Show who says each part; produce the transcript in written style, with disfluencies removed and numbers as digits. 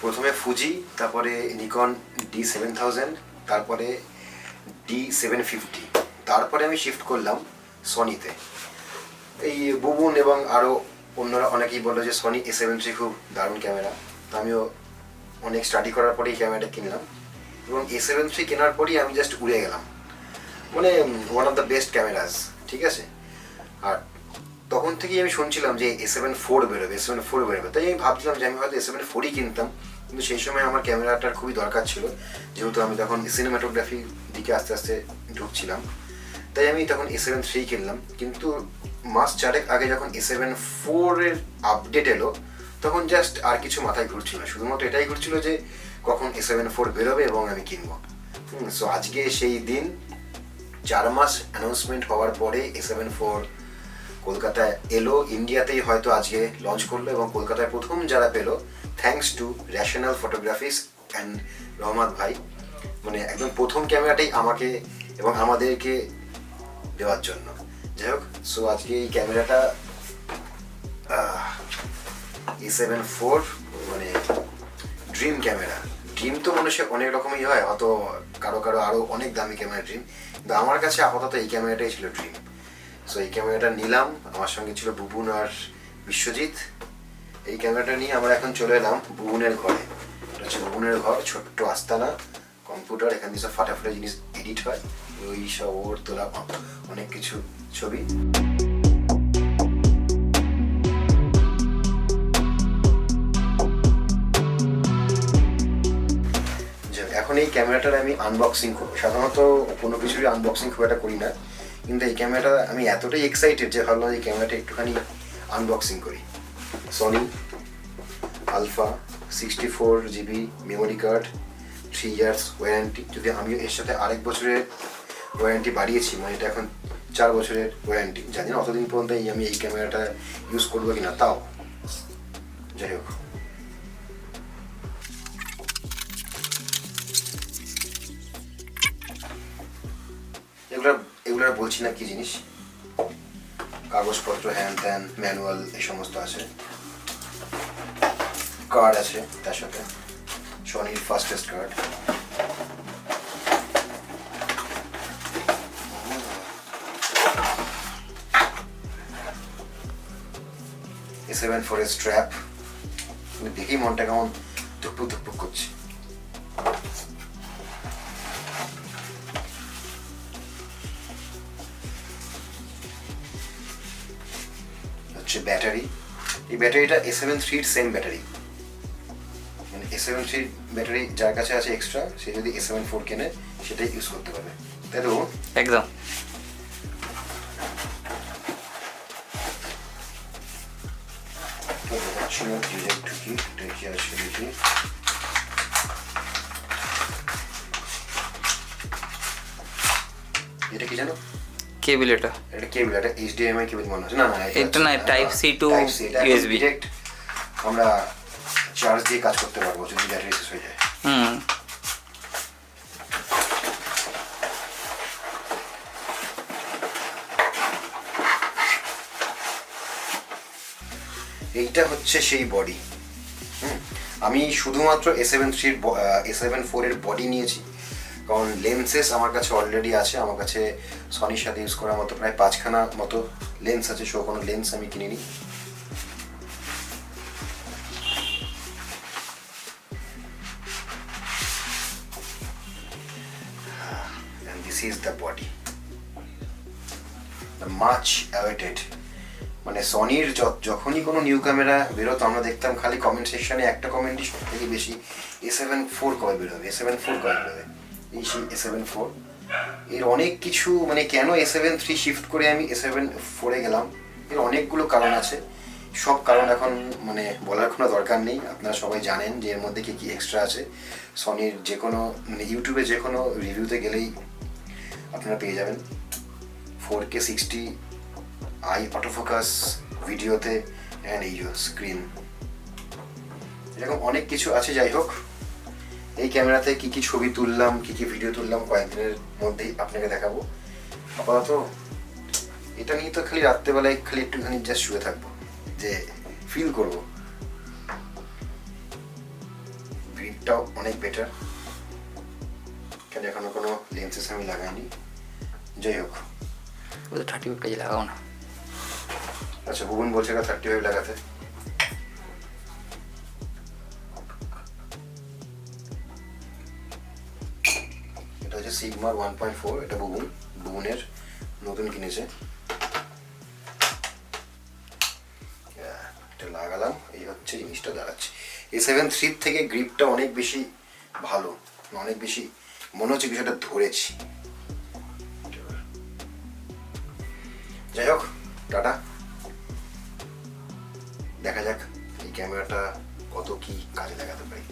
Speaker 1: প্রথমে ফুজি, তারপরে Nikon D7000, তারপরে D750, তারপরে আমি শিফট করলাম সনিতে। এই বুবুন এবং আরও অন্যরা অনেকেই বললো যে সনি A7iv খুব দারুণ ক্যামেরা। তো আমিও অনেক স্টাডি করার পরেই ক্যামেরাটা কিনলাম এবং A7iv কেনার পরই আমি জাস্ট উড়ে গেলাম, মানে one of the best cameras, ঠিক আছে। আর তখন থেকেই আমি শুনছিলাম যে A7 বেরোবে, তাই আমি ভাবছিলাম যে আমি হয়তো A7 কিনতাম, কিন্তু সেই সময় আমার ক্যামেরাটার খুবই দরকার ছিল, যেহেতু আমি তখন সিনেমাটোগ্রাফির দিকে আস্তে আস্তে ঢুকছিলাম, তাই আমি তখন A7 কিনলাম। কিন্তু মাস 4 আগে যখন A7 আপডেট এলো, তখন জাস্ট আর কিছু মাথায় ঘুরছিল না, শুধুমাত্র এটাই ঘুরছিল যে কখন A7 বেরোবে এবং আমি কিনবো। সো আজকে সেই দিন, 4 মাস অ্যানাউন্সমেন্ট হওয়ার পরে A7 কলকাতায় এলো। ইন্ডিয়াতেই হয়তো আজকে লঞ্চ করলো এবং কলকাতায় প্রথম যারা পেলো, থ্যাঙ্কস টু রেশনাল ফটোগ্রাফিক্স অ্যান্ড রহমত ভাই, মানে একদম প্রথম ক্যামেরাটাই আমাকে এবং আমাদেরকে দেওয়ার জন্য। যাই হোক, সো আজকে এই ক্যামেরাটা A7 মানে ড্রিম ক্যামেরা। ড্রিম তো মানুষের অনেক রকমই হয়, হয়তো কারো আরও অনেক দামি ক্যামেরা ড্রিম, কিন্তু আমার কাছে আপাতত এই ক্যামেরাটাই ছিল ড্রিম। সো এই ক্যামেরাটা নিলাম, আমার সঙ্গে ছিল বুবুন আর বিশ্বজিৎ। এই ক্যামেরাটা নিয়ে আমরা এখন চলে এলাম বুবুনের ঘরে। এটা হচ্ছে বুবুনের ঘর, ছোট্ট আস্তানা, কম্পিউটার, এখানে সব ফাটাফাটা জিনিস এডিট হয়, ওই সব ওর তোলা অনেক কিছু ছবি। এখন এই ক্যামেরাটার আমি আনবক্সিং করবো। সাধারণত কোনো কিছুরই আনবক্সিং খুব একটা করি না, কিন্তু এই ক্যামেরাটা আমি এতটাই এক্সাইটেড যে ভাবলাম এই ক্যামেরাটা একটুখানি আনবক্সিং করি। Sony Alpha 64GB memory card, 3 years warranty, যদি আমিও এর সাথে আরেক বছরের ওয়ারেন্টি বাড়িয়েছি, মানে এটা এখন 4 বছরের ওয়ারেন্টি। জানি না অতদিন পর্যন্ত আমি এই ক্যামেরাটা ইউজ করবো কিনা, তাও যাই হোক। এগুলো বলছি না কি জিনিস, কাগজপত্র হ্যান ত্যান ম্যানুয়াল এই সমস্ত আছে, কার্ড আছে তার সাথে, সনির ফাস্টেস্ট কার্ড। A7 এর স্ট্র্যাপ, দেখেই মনটা কেমন ধুকপুক ধুকপুক করছে। ব্যাটারি, এই ব্যাটারিটা A7 সেম ব্যাটারি, মানে A7 ব্যাটারি যার কাছে আছে এক্সট্রা, সে যদি A7 কেনে সেটাই ইউজ করতে পারবে, তাই তো?
Speaker 2: একদম।
Speaker 1: এটা কি জানো?
Speaker 2: কেবল, এটা
Speaker 1: কেবল, এটা HDMI কেবল মনে হচ্ছে। না
Speaker 2: এটা না, type C to USB।
Speaker 1: Direct আমরা চার্জ দিয়ে কাজ করতে পারবো যদি ব্যাটারি শেষ হয়ে যায়। এইটা হচ্ছে সেই বডি। আমি শুধুমাত্র A7 এর বডি নিয়েছি, কারণ লেন্সেস আমার কাছে অলরেডি আছে। আমার কাছে সনির সাথে ইউজ করার মতো প্রায় 5খানা মতো লেন্স আছে, সো কোনো লেন্স আমি কিনিনি। And this is the body, the much awaited। মানে সনির যখনই কোনো নিউ ক্যামেরা বেরোতো, আমরা দেখতাম খালি কমেন্ট সেকশনে একটা কমেন্টই সব থেকে বেশি, A7 কবে বেরোবে, A7 কবে বেরোবে। এই সেই A7 এর অনেক কিছু, মানে কেন A7 শিফট করে আমি A7 গেলাম, এর অনেকগুলো কারণ আছে। সব কারণ এখন মানে বলার কোনো দরকার নেই, আপনারা সবাই জানেন যে এর মধ্যে কী এক্সট্রা আছে। সনির যে কোনো মানে ইউটিউবে যে কোনো রিভিউতে গেলেই আপনারা পেয়ে যাবেন। 4K 60 আই অটোফোকাস ভিডিওতে, অ্যান্ড এই স্ক্রিন, এরকম অনেক কিছু আছে। যাই হোক, এই ক্যামেরাতে কী কী ছবি তুললাম, কী কী ভিডিও তুললাম কয়েকদিনের মধ্যেই আপনাকে দেখাবো। আপাতত এটা নিয়ে তো খালি রাত্রেবেলায় খালি একটুখানি জাস্ট শুয়ে থাকবো, যে ফিল করবো। গ্রিপটাও অনেক বেটার, কেন এখনো কোনো লেন্সেস আমি লাগাইনি। যাই হোক,
Speaker 2: ও তো 35 কাজে লাগাও না।
Speaker 1: আচ্ছা ভুবন বলছে 35 লাগাতে। এটা হচ্ছে সিগমার 1.4, এটা ভুবনের নতুন কিনেছে। এটা লাগালাম, এই হচ্ছে জিনিসটা দাঁড়াচ্ছে। A7iv থেকে গ্রিপটা অনেক বেশি ভালো, অনেক বেশি মনে হচ্ছে বিষয়টা ধরেছি। যাই হোক, টাটা, দেখা যাক এই ক্যামেরাটা কত কি কাজে লাগাতে পারি।